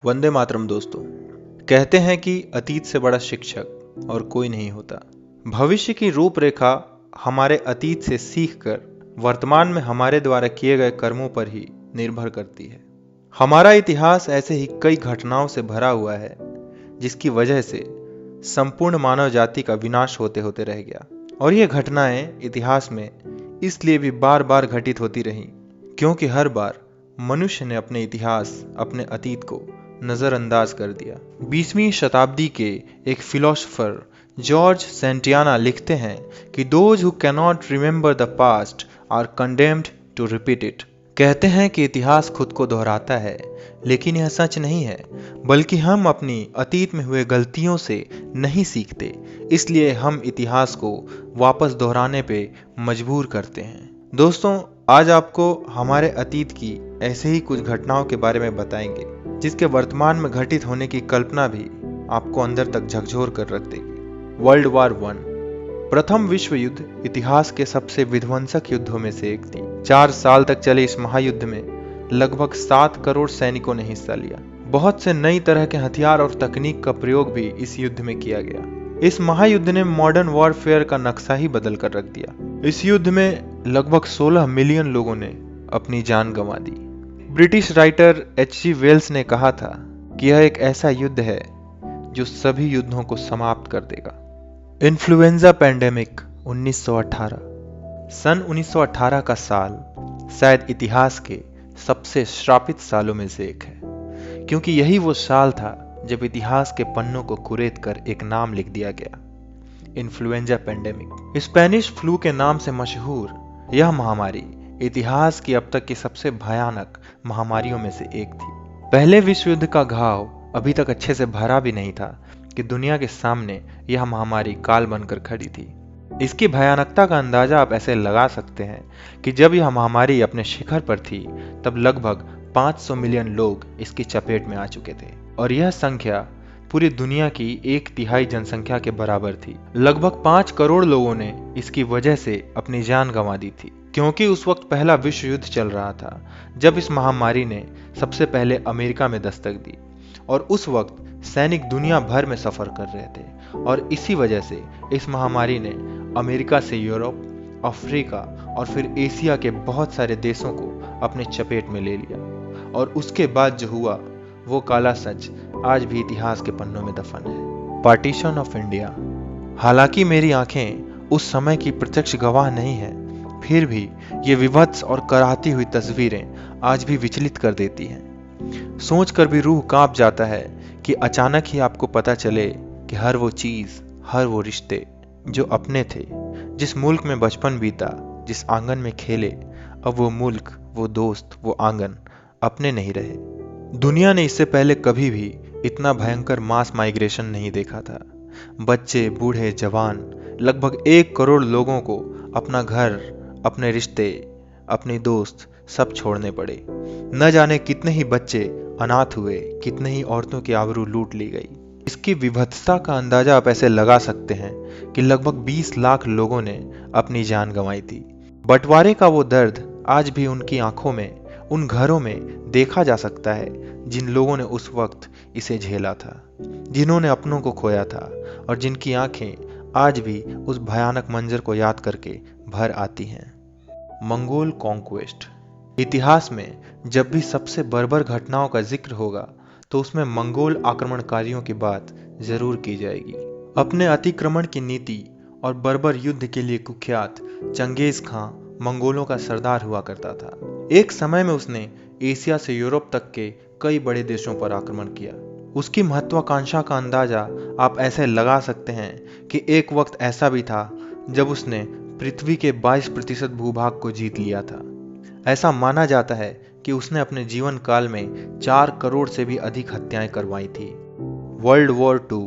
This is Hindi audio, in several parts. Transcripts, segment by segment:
वंदे मातरम दोस्तों। कहते हैं कि अतीत से बड़ा शिक्षक और कोई नहीं होता। भविष्य की रूपरेखा हमारे अतीत से सीखकर वर्तमान में हमारे द्वारा किए गए कर्मों पर ही निर्भर करती है। हमारा इतिहास ऐसे ही कई घटनाओं से भरा हुआ है जिसकी वजह से संपूर्ण मानव जाति का विनाश होते होते रह गया। और ये घटनाएं इतिहास में इसलिए भी बार बार घटित होती रहीं क्योंकि हर बार मनुष्य ने अपने इतिहास, अपने अतीत को नजरअंदाज कर दिया। 20वीं शताब्दी के एक फिलोसोफर जॉर्ज सेंटियाना लिखते हैं कि those who cannot remember the past are condemned to repeat it. कहते हैं कि इतिहास खुद को दोहराता है, लेकिन यह सच नहीं है, बल्कि हम अपनी अतीत में हुए गलतियों से नहीं सीखते, इसलिए हम इतिहास को वापस दोहराने पे मजबूर करते हैं। दोस्तों, आज आपको हमारे अतीत की ऐसे ही कुछ घटनाओं के बारे में बताएंगे जिसके वर्तमान में घटित होने की कल्पना भी आपको अंदर तक झकझोर कर रख देगी। वर्ल्ड वॉर 1 प्रथम विश्व युद्ध इतिहास के सबसे विध्वंसक युद्धों में से एक थी। 4 साल तक चले इस महायुद्ध में लगभग 7 करोड़ सैनिकों ने हिस्सा लिया। बहुत से नई तरह के हथियार और तकनीक का प्रयोग भी इस युद्ध में किया गया। इस महायुद्ध ने मॉडर्न वॉरफेयर का नक्शा ही बदल कर रख दिया। इस युद्ध में लगभग 16 मिलियन लोगों ने अपनी जान गंवा दी। British writer H.G. वेल्स ने कहा था कि यह एक ऐसा युद्ध है जो सभी युद्धों को समाप्त कर देगा। इन्फ्लुएंजा पैंडेमिक 1918 सन 1918 का साल शायद इतिहास के सबसे श्रापित सालों में से एक है, क्योंकि यही वो साल था जब इतिहास के पन्नों को कुरेद कर एक नाम लिख दिया गया, इन्फ्लुएंजा पैंडेमिक। स्पेनिश फ्लू के नाम से मशहूर यह महामारी इतिहास की अब तक की सबसे भयानक महामारियों में से एक थी। पहले विश्व युद्ध का घाव अभी तक अच्छे से भरा भी नहीं था कि दुनिया के सामने यह महामारी काल बनकर खड़ी थी। इसकी भयानकता का अंदाजा आप ऐसे लगा सकते हैं कि जब यह महामारी अपने शिखर पर थी तब लगभग 500 मिलियन लोग इसकी चपेट में आ चुके थे और यह संख्या पूरी दुनिया की 1/3 जनसंख्या के बराबर थी। लगभग 5 करोड़ लोगों ने इसकी वजह से अपनी जान गंवा दी थी, क्योंकि उस वक्त पहला विश्व युद्ध चल रहा था जब इस महामारी ने सबसे पहले अमेरिका में दस्तक दी और उस वक्त सैनिक दुनिया भर में सफर कर रहे थे और इसी वजह से इस महामारी ने अमेरिका से यूरोप, अफ्रीका और फिर एशिया के बहुत सारे देशों को अपने चपेट में ले लिया। और उसके बाद जो हुआ वो काला सच आज भी इतिहास के पन्नों में दफन है, पार्टीशन ऑफ इंडिया। हालांकि मेरी आंखें उस समय की प्रत्यक्ष गवाह नहीं है, फिर भी ये विभत्स और कराहती हुई तस्वीरें आज भी विचलित कर देती हैं। सोचकर भी रूह कांप जाता है कि अचानक ही आपको पता चले कि हर वो चीज, हर वो रिश्ते जो अपने थे, जिस मुल्क में बचपन बीता, जिस आंगन में खेले, अब वो मुल्क, वो दोस्त, वो आंगन अपने नहीं रहे। दुनिया ने इससे पहले कभी भी इतना भयंकर मास माइग्रेशन नहीं देखा था। बच्चे, बूढ़े, जवान, लगभग 1 करोड़ लोगों को अपना घर, अपने रिश्ते, अपने दोस्त सब छोड़ने पड़े। न जाने कितने ही बच्चे अनाथ हुए, कितने ही औरतों की आबरू लूट ली गई। इसकी विभत्सता का अंदाजा आप ऐसे लगा सकते हैं कि लगभग 20 लाख लोगों ने अपनी जान गंवाई थी। बंटवारे का वो दर्द आज भी उनकी आंखों में, उन घरों में देखा जा सकता है जिन लोगों ने उस वक्त इसे झेला था, जिन्होंने अपनों को खोया था और जिनकी आंखें आज भी उस भयानक मंजर को याद करके भर आती हैं। Mongol conquest. इतिहास में जब भी सबसे बर्बर घटनाओं का जिक्र होगा तो उसमें मंगोल आक्रमणकारियों की बात जरूर की जाएगी। अपने अतिक्रमण की नीति और बर्बर युद्ध के लिए कुख्यात चंगेज खां मंगोलों का सरदार हुआ करता था। एक समय में उसने एशिया से यूरोप तक के कई बड़े देशों पर आक्रमण किया। उसकी महत्वाकांक्षा का अंदाजा आप ऐसे लगा सकते हैं कि एक वक्त ऐसा भी था जब उसने पृथ्वी के 22% भूभाग को जीत लिया था। ऐसा माना जाता है कि उसने अपने जीवन काल में 4 करोड़ से भी अधिक हत्याएं करवाई थी। World war 2।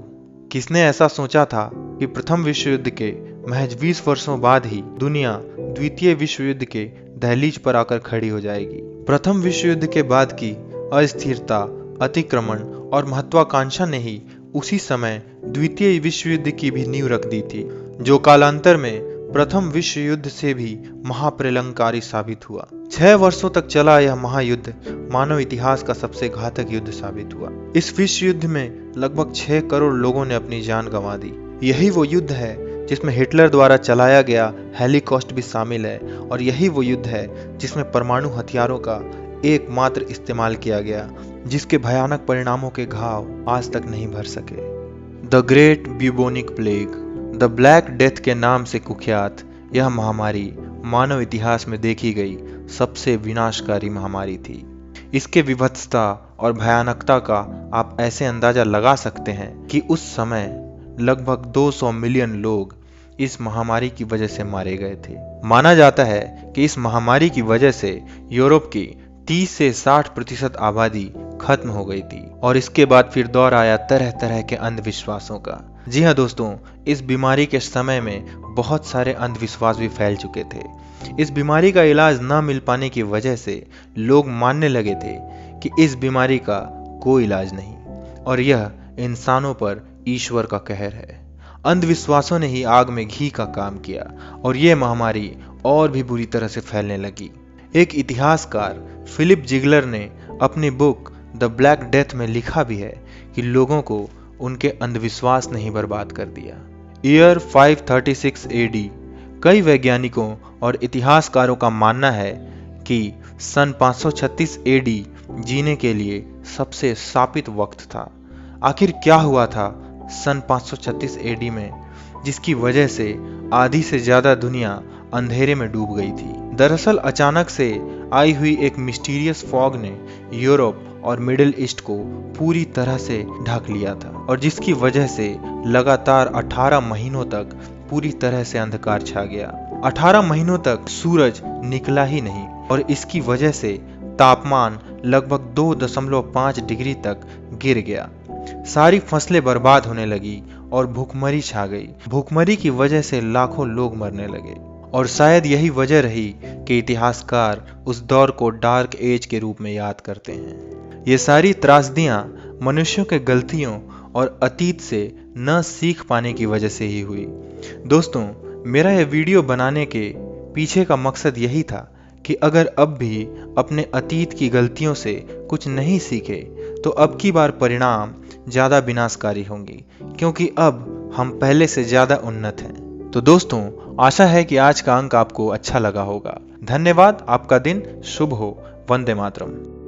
किसने ऐसा सोचा था कि प्रथम विश्व युद्ध के महज 20 वर्षों बाद ही दुनिया द्वितीय विश्व युद्ध के दहलीज पर आकर खड़ी हो जाएगी। प्रथम विश्व युद्ध के बाद की अस्थिरता, अतिक्रमण और महत्वाकांक्षा ने ही उसी समय द्वितीय विश्व युद्ध की भी नींव रख दी थी, जो कालांतर में प्रथम विश्व युद्ध से भी महाप्रलंकारी साबित हुआ। 6 वर्षों तक चला यह महायुद्ध मानव इतिहास का सबसे घातक युद्ध साबित हुआ। इस विश्व युद्ध में लगभग 6 करोड़ लोगों ने अपनी जान गंवा दी। यही वो युद्ध है जिसमें हिटलर द्वारा चलाया गया हेलीकॉस्ट भी शामिल है, और यही वो युद्ध है जिसमें परमाणु हथियारों का एकमात्र इस्तेमाल किया गया, जिसके भयानक परिणामों के घाव आज तक नहीं भर सके। The great bubonic plague, the black death के नाम से कुख्यात यह महामारी मानव इतिहास में देखी गई सबसे विनाशकारी महामारी थी। इसके विभत्सता और भयानकता का आप ऐसे अंदाजा लगा सकते हैं कि उस समय लगभग 200 मिलियन लोग इस महामारी की वजह से मारे गए थे। माना जाता है कि इस महामारी की वजह से यूरोप की 30 से 60% आबादी खत्म हो गई थी, और इसके बाद फिर दौर आया तरह तरह के अंधविश्वासों का। जी हाँ दोस्तों, इस बीमारी के समय में बहुत सारे अंधविश्वास भी फैल चुके थे। इस बीमारी का इलाज न मिल पाने की वजह से लोग मानने लगे थे कि इस बीमारी का कोई इलाज नहीं, और यह इंसानों पर ईश्वर का कहर है। अंधविश्वासों ने ही आग में घी का काम किया, और ये महामारी और भी बुरी तरह से फैलने लगी। एक इतिहासकार फिलिप जिगलर ने अपनी बुक द ब्लैक डेथ में लिखा भी है कि लोगों को उनके अंधविश्वास ने ही बर्बाद कर दिया। ईयर 536 AD, कई वैज्ञानिकों और इतिहासकारों का मानना है कि सन 536 AD जीने के लिए सबसे शापित वक्त था। आखिर क्या हुआ था सन 536 AD में, जिसकी वजह से आधी से ज्यादा दुनिया अंधेरे में डूब गई थी? दरअसल अचानक से आई हुई एक मिस्टीरियस फॉग ने यूरोप और मिडिल ईस्ट को पूरी तरह से ढक लिया था, और जिसकी वजह से लगातार 18 महीनों तक पूरी तरह से अंधकार छा गया। 18 महीनों तक सूरज निकला ही नहीं, और इसकी वजह से तापमान लगभग 2.5 डिग्री तक गिर गया। सारी फसलें बर्बाद होने लगी और भूखमरी छा गई। भूखमरी की वजह से लाखों लोग मरने लगे, और शायद यही वजह रही कि इतिहासकार उस दौर को डार्क एज के रूप में याद करते हैं। ये सारी त्रासदियां मनुष्यों के गलतियों और अतीत से न सीख पाने की वजह से ही हुई। दोस्तों, मेरा यह वीडियो बनाने के पीछे का मकसद यही था कि अगर अब भी अपने अतीत की गलतियों से कुछ नहीं सीखे तो अब की बार परिणाम ज़्यादा विनाशकारी होंगी, क्योंकि अब हम पहले से ज़्यादा उन्नत हैं। तो दोस्तों, आशा है कि आज का अंक आपको अच्छा लगा होगा। धन्यवाद। आपका दिन शुभ हो। वंदे मातरम।